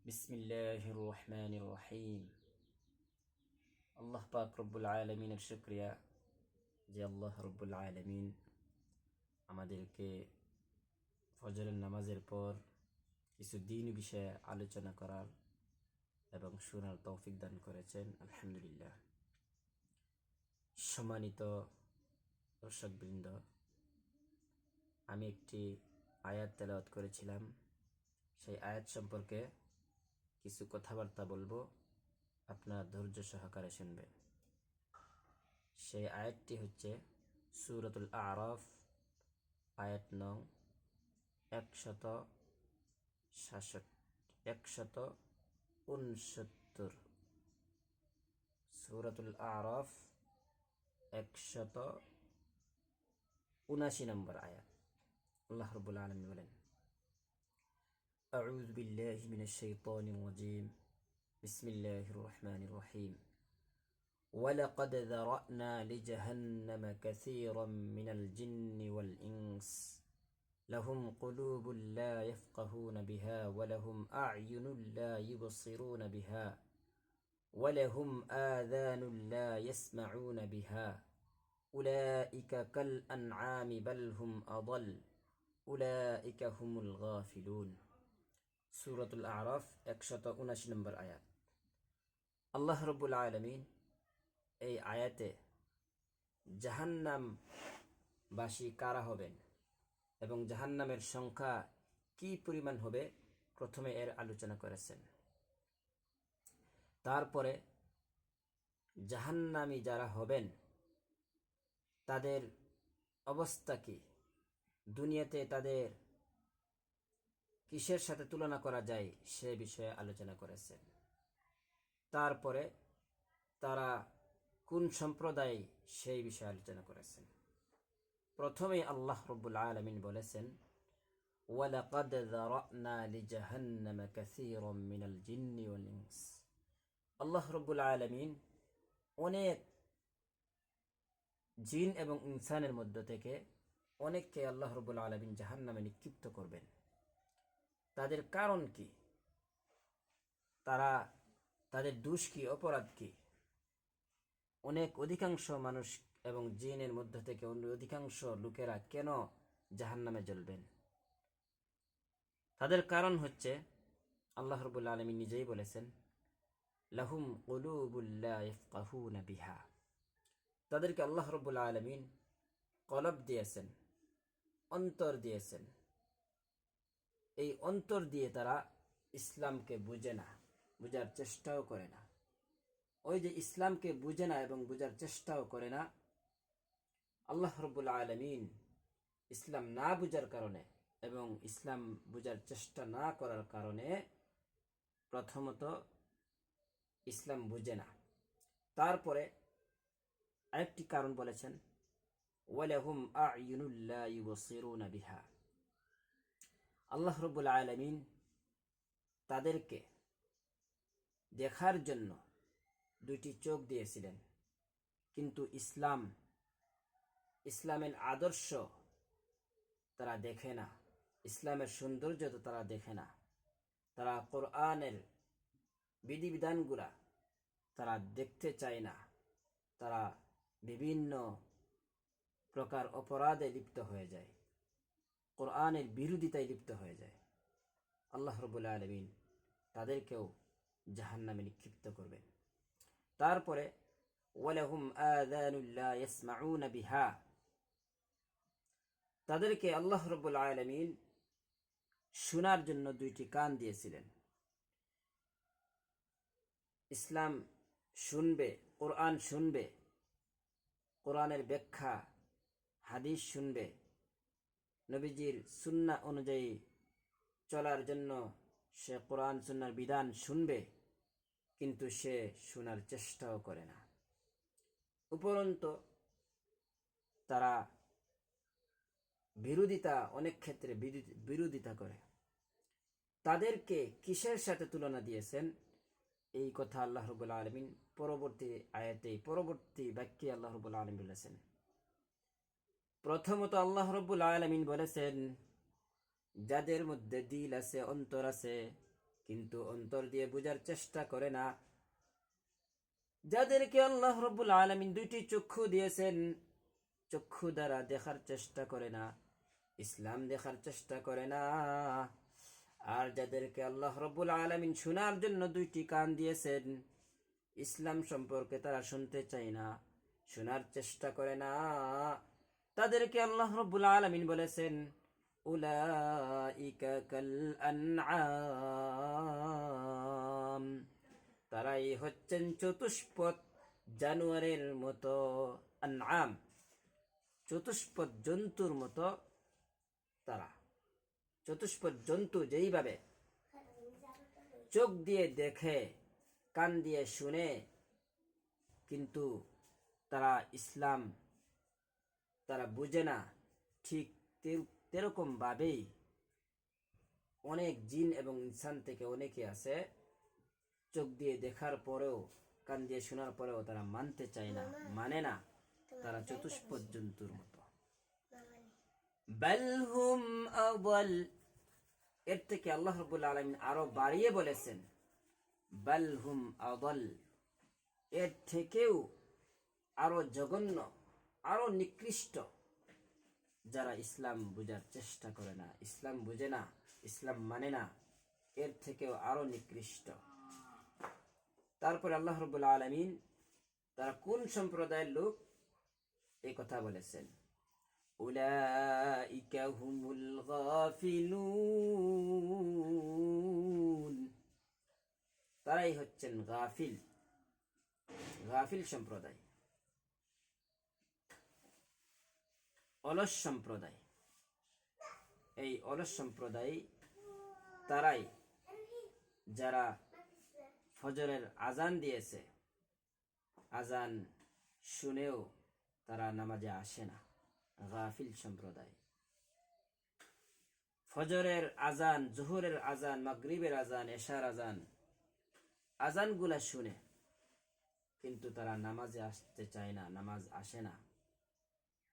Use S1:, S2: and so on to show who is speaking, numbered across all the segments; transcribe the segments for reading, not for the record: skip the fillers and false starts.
S1: বিসমিল্লাহির রহমানির রহিম। আল্লাহ পাক রব্বুল আলামিনের শুকরিয়া যে আল্লাহ রব্বুল আলামিন আমাদেরকে ফজরের নামাজের পর কিছু দিন বিষয়ে আলোচনা করার এবং শোনার তৌফিক দান করেছেন। আলহামদুলিল্লাহ। সম্মানিত দর্শকবৃন্দ, আমি একটি আয়াত তেলাওয়াত করেছিলাম। সেই আয়াত সম্পর্কে কিছু কথাবার্তা বলবো, আপনার ধৈর্য সহকারে শুনবেন। সেই আয়াতটি হচ্ছে সূরাতুল আরাফ, আয়াত নং 169। সূরাতুল আরাফ 179 নম্বর আয়াত। আল্লাহ রাব্বুল আলামিন বলেন, আউযু বিল্লাহি মিনাশ শাইতানির রাজীম, বিসমিল্লাহির রহমানির রহিম। ولقد ذرأنا لجهنم كثيرا من الجن والإنس لهم قلوب لا يفقهون بها ولهم أعين لا يبصرون بها ولهم آذان لا يسمعون بها أولئك كالأنعام بل هم أضل أولئك هم الغافلون। سورة الأعراف 179 নম্বর আয়াত। আল্লাহ রাব্বুল আলামিন এই আয়াতে জাহান্নামবাসী কারা হবেন এবং জাহান্নামের সংখ্যা কি পরিমাণ হবে প্রথমে এর আলোচনা করেছেন। তারপরে জাহান্নামী যারা হবেন তাদের অবস্থা কি, দুনিয়াতে তাদের কিসের সাথে তুলনা করা যায় সে বিষয়ে আলোচনা করেছেন। তারপরে তারা কোন সম্প্রদায় সেই বিষয়ে আলোচনা করেছেন। প্রথমে আল্লাহ রাব্বুল আলামিন বলেছেন, ওয়ালাকাদ যারানা লিজাহান্নামা কাসীরাম মিনাল জিন্নি ওয়াল ইনস। আল্লাহ রাব্বুল আলামিন অনেক জিন এবং ইনসানের মধ্য থেকে অনেককে আল্লাহ রাব্বুল আলামিন জাহান্নামে নিক্ষিপ্ত করবেন। তাদের কারণ কি, তাদের দোষ কি, অপরাধ কি? অধিকাংশ মানুষ এবং জিনের মধ্য থেকে অধিকাংশ লোকেরা কেন জাহান্নামে জ্বলবেন? তাদের কারণ হচ্ছে আল্লাহ রাব্বুল আলামিন নিজেই বলেছেন, লাহুম কুলুবুল লা ইয়াফকাহুনা বিহা। তাদেরকে আল্লাহ রাব্বুল আলামিন কলব দিয়েছেন, অন্তর দিয়েছেন। এই অন্তর দিয়ে তারা ইসলামকে বুঝে না, বুঝার চেষ্টাও করে না। ওই যে ইসলামকে বুঝে না এবং বুঝার চেষ্টাও করে না, আল্লাহ রাব্বুল আলামিন ইসলাম না বুঝার কারণে এবং ইসলাম বুঝার চেষ্টা না করার কারণে প্রথমত ইসলাম বুঝে না। তারপরে আরেকটি কারণ বলেছেন, ওয়ালাহুম আ'য়ুনুল লা ইউবসিরুনা বিহা। আল্লাহ রাব্বুল আলামিন তাদেরকে দেখার জন্য দুইটি চোখ দিয়েছিলেন, কিন্তু ইসলামের আদর্শ তারা দেখে না, ইসলামের সৌন্দর্য তো তারা দেখে না। তারা কোরআনের বিধিবিধানগুলা তারা দেখতে চায় না। তারা বিভিন্ন প্রকার অপরাধে লিপ্ত হয়ে যায়, কোরআনের বিরোধিতায় লিপ্ত হয়ে যায়। আল্লাহ রাব্বুল আলামিন তাদেরকেও জাহান্নামে নিক্ষিপ্ত করবেন। তারপরে ওয়ালাহুম আযানুল লা ইয়াসমাউনা বিহা। তাদেরকে আল্লাহ রাব্বুল আলামিন শোনার জন্য দুইটি কান দিয়েছিলেন। ইসলাম শুনবে, কোরআন শুনবে, কোরআনের ব্যাখ্যা হাদিস শুনবে, নবীজির সুন্নাহ অনুযায়ী চলার জন্য সে কোরআন সুন্নাহর বিধান শুনবে, কিন্তু সে শোনার চেষ্টাও করে না। উপরন্তু তারা অনেক ক্ষেত্রে বিরোধিতা করে। তাদেরকে কিসের সাথে তুলনা দিয়েছেন এই কথা আল্লাহ রাব্বুল আলামিন পরবর্তী বাক্যে আল্লাহ রাব্বুল আলামিন বলেছেন। প্রথমত আল্লাহ রাব্বুল আলামিন বলেছেন, যাদের মধ্যে দিল আছে, অন্তর আছে, কিন্তু অন্তর দিয়ে বোঝার চেষ্টা করে না। যাদেরকে আল্লাহ রাব্বুল আলামিন দুইটি চক্ষু দিয়েছেন, চক্ষু দ্বারা দেখার চেষ্টা করে না, ইসলাম দেখার চেষ্টা করে না। আর যাদেরকে আল্লাহ রাব্বুল আলামিন শোনার জন্য দুইটি কান দিয়েছেন, ইসলাম সম্পর্কে তারা শুনতে চায় না, শোনার চেষ্টা করে না, তাদেরকে আল্লাহ রাব্বুল আলামিন বলেছেন উলাইকা কাল আনআম, তারাই হচ্ছেন চতুষ্পদ জানোয়ারের মতো। আনআম, চতুষ্পদ জন্তুর মতো তারা। চতুষ্পদ জন্তু যেইভাবে চোখ দিয়ে দেখে, কান দিয়ে শুনে, কিন্তু তারা ইসলাম তারা বুঝে না, ঠিক তেরকম ভাবেই অনেক জিন এবং ইনসান থেকে অনেকে আছে চোখ দিয়ে দেখার পরেও, কান দিয়ে শোনার পরেও তারা মানতে চায় না, মানে না, তারা চতুষ্পদ জন্তুর মতো। বাল হুম আদাল, এর থেকে আল্লাহ রাব্বুল আলামিন আরো বাড়িয়ে বলেছেন বাল হুম আদাল, এর থেকেও আরো জঘন্য, আরো নিকৃষ্ট, যারা ইসলাম বুঝার চেষ্টা করে না, ইসলাম বুঝে না, ইসলাম মানে না, এর থেকেও আরো নিকৃষ্ট। তারপরে আল্লাহ রাব্বুল আলামিন তারা কোন সম্প্রদায়ের লোক এই কথা বলেছেন, উলাইকা হুমুল গাফিলুন, তারাই হচ্ছেন গাফিল, গাফিল সম্প্রদায়, অলস সম্প্রদায়। এই অলস সম্প্রদায় তারাই যারা ফজরের আজান দিয়েছে, আজান শুনেও তারা নামাজে আসে না, গাফিল সম্প্রদায়। ফজরের আজান, জোহরের আজান, মাগরিবের আজান, এশার আজান, আজানগুলা শুনে কিন্তু তারা নামাজে আসতে চায় না, নামাজ আসে না।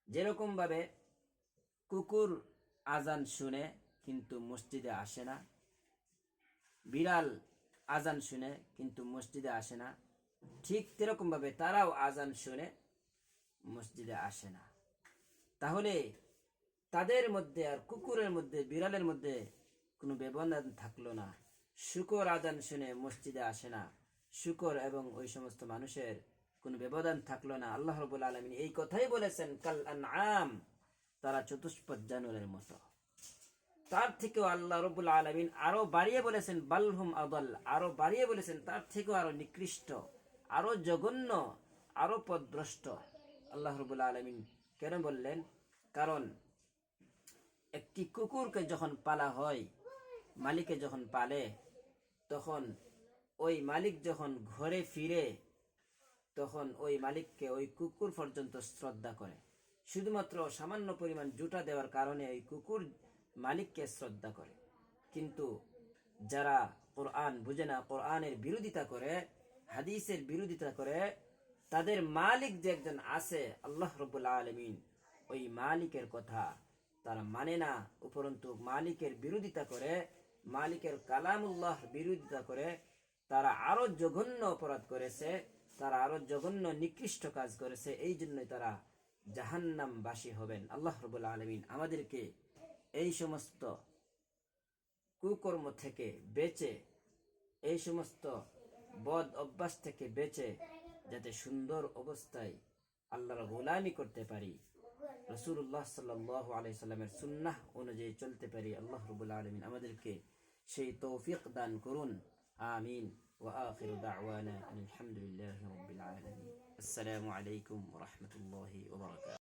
S1: যেরকম ভাবে কুকুর আজান শুনে কিন্তু মসজিদে আসে না, বিড়াল আজান শুনে কিন্তু মসজিদে আসে না, ঠিক তেরকম ভাবে তারাও আজান শুনে মসজিদে আসে না। তাহলে তাদের মধ্যে আর কুকুরের মধ্যে, বিড়ালের মধ্যে কোনো ব্যবধান থাকলো না। শুকর আজান শুনে মসজিদে আসে না, শুকর এবং ওই সমস্ত মানুষের কোনো ব্যবধান থাকলো না। আল্লাহ রাব্বুল আলামিন এই কথাই বলেছেন কাল আনআম, তারা চতুষ্পদ জানোয়ারের মতো। তার থেকেও আল্লাহ রাব্বুল আলামিন আরো বাড়িয়ে বলেছেন বালহুম আদাল, আরো বাড়িয়ে বলেছেন তার থেকেও আরো নিকৃষ্ট, আরো জঘন্য, আরো পথভ্রষ্ট। আল্লাহ রাব্বুল আলামিন কেন বললেন? কারণ একটি কুকুরকে যখন পালা হয়, মালিকে যখন পালে, তখন ওই মালিক যখন ঘরে ফিরে, তখন ওই মালিককে ওই কুকুর পর্যন্ত শ্রদ্ধা করে। শুধুমাত্র সামান্য পরিমাণ জুতা দেওয়ার কারণে ওই কুকুর মালিককে শ্রদ্ধা করে। কিন্তু যারা কোরআন বুঝে না, কোরআনের বিরোধিতা করে, হাদিসের বিরোধিতা করে, তাদের মালিক যে একজন আছে আল্লাহ রাব্বুল আলামিন, ওই মালিকের কথা তারা মানে না, উপরন্তু মালিকের বিরোধিতা করে, মালিকের কালামুল্লাহ বিরোধিতা করে, তারা আরো জঘন্য অপরাধ করেছে, তারা আরো জঘন্য নিকৃষ্ট কাজ করেছে। এই জন্যই তারা জাহান্নামবাসী হবেন। আল্লাহ রাব্বুল আলামিন আমাদেরকে এই সমস্ত কুকর্ম থেকে বেঁচে, এই সমস্ত বদ অভ্যাস থেকে বেঁচে, যাতে সুন্দর অবস্থায় আল্লাহর গোলামি করতে পারি, রাসূলুল্লাহ সাল্লাল্লাহু আলাইহি সাল্লামের সুন্নাহ অনুযায়ী চলতে পারি, আল্লাহ রাব্বুল আলামিন আমাদেরকে সেই তৌফিক দান করুন। আমিন। ওয়া আখিরু দাওয়ানা আলহামদুলিল্লাহি রাব্বিল আলামিন। আসসালামু আলাইকুম ওয়া রাহমাতুল্লাহি ওয়া বারাকাতুহু।